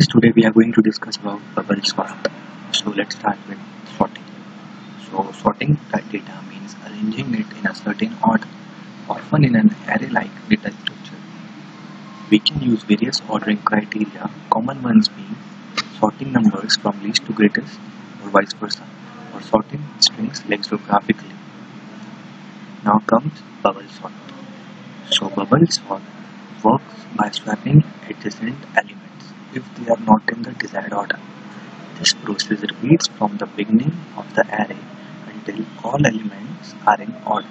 guys, today we are going to discuss about bubble sort. So let's start with sorting. So sorting data means arranging it in a certain order, often in an array-like data structure. We can use various ordering criteria, common ones being sorting numbers from least to greatest or vice versa, or sorting strings lexicographically. Now comes bubble sort. So bubble sort works by swapping adjacent elements if they are not in the desired order. This process repeats from the beginning of the array until all elements are in order.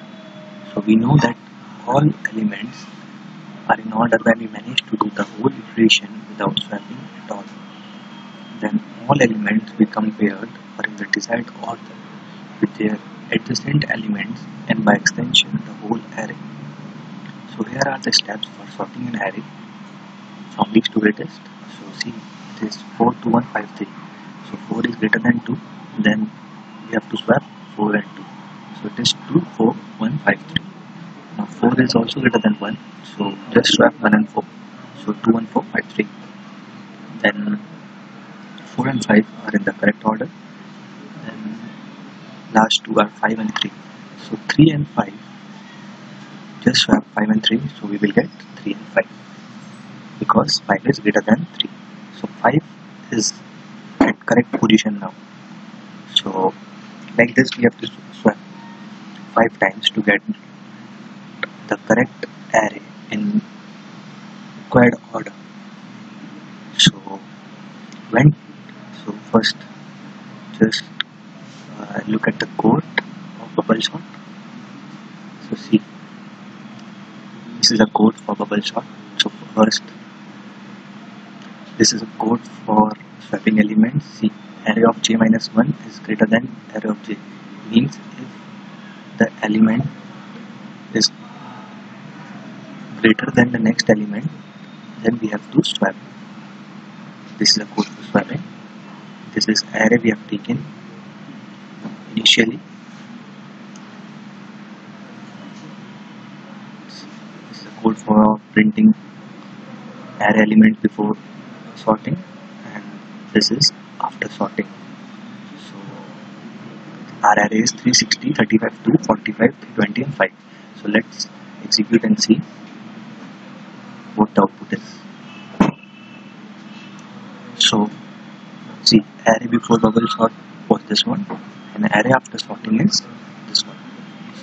So we know that all elements are in order when we manage to do the whole iteration without swapping at all. Then all elements become paired or in the desired order with their adjacent elements and by extension the whole array. So here are the steps for sorting an array from least to greatest. So see, it is 4 2 1 5 3. So 4 is greater than 2, then we have to swap 4 and 2. So it is 2 4 1 5 3. Now 4 is also greater than 1, so just swap 1 and 4. So 2 and 4 5 3. Then 4 and 5 are in the correct order. Then last two are 5 and 3. So 3 and 5, just swap 5 and 3, so we will get 3 and 5 because 5 is greater than 3. So 5 is at correct position now. So like this we have to swap 5 times to get the correct array in required order. So first just look at the code of bubble sort. So see, this is a code for bubble sort. So first, this is a code for swapping elements. See, array of j minus 1 is greater than array of j. Means if the element is greater than the next element, then we have to swap. This is a code for swapping. This is array we have taken initially. This is a code for printing array element before sorting, and this is after sorting. So our array is 360, 35, 2, 45, 320 and 5. So let's execute and see what the output is. So see, array before bubble sort was this one, and array after sorting is this one.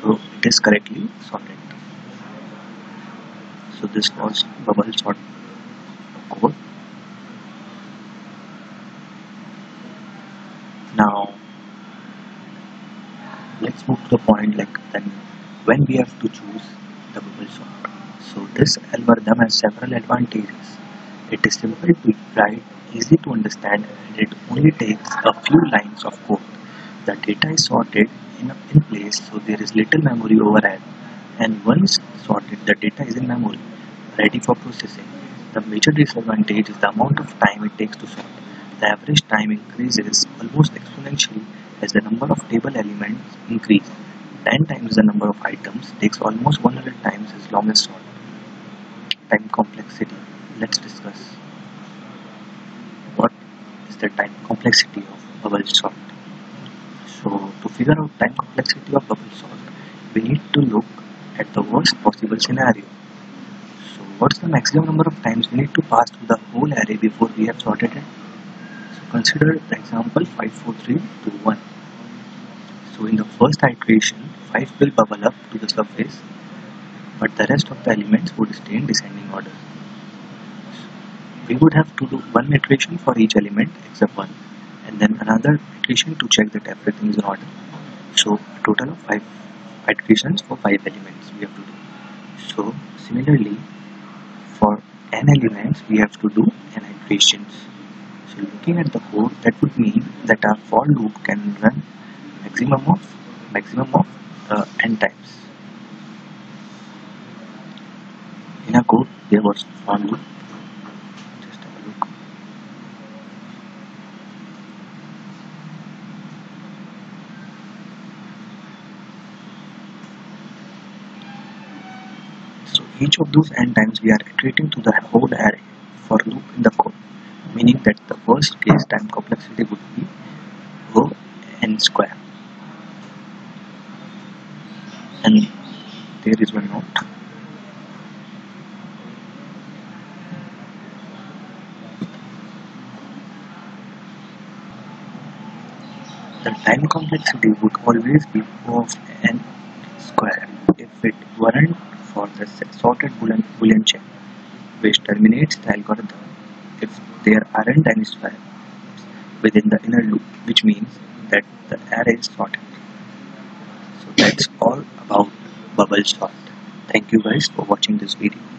So it is correctly sorted. So this was bubble sort code. Now let's move to the point then when we have to choose the bubble sort. So this algorithm has several advantages. It is simple to write, easy to understand, and it only takes a few lines of code. The data is sorted in place, so there is little memory overhead, and once sorted the data is in memory ready for processing. The major disadvantage is the amount of time it takes to sort. The average time increases almost exponentially as the number of table elements increase. 10 times the number of items takes almost 100 times as long as sort. Time complexity. Let's discuss what is the time complexity of bubble sort. So to figure out time complexity of bubble sort, we need to look at the worst possible scenario. So what's the maximum number of times we need to pass through the whole array before we have sorted it? So consider the example 5, 4, 3, 2, 1. So in the first iteration, 5 will bubble up to the surface, but the rest of the elements would stay in descending order. We would have to do one iteration for each element except one, and then another iteration to check that everything is in order. So a total of 5 iterations for 5 elements we have to do. So similarly, for n elements we have to do n iterations. So looking at the code, that would mean that our for loop can run maximum of n times. In a code there was for loop. Just have a look. So each of those n times we are iterating to the whole array for loop in the code, meaning meaning that the worst case time complexity would be O n square. And there is one note. The time complexity would always be O of n square if it weren't for the sorted Boolean check, which terminates the algorithm if there aren't any squares within the inner loop, which means that the array is sorted. So that's all about bubble sort. Thank you guys for watching this video.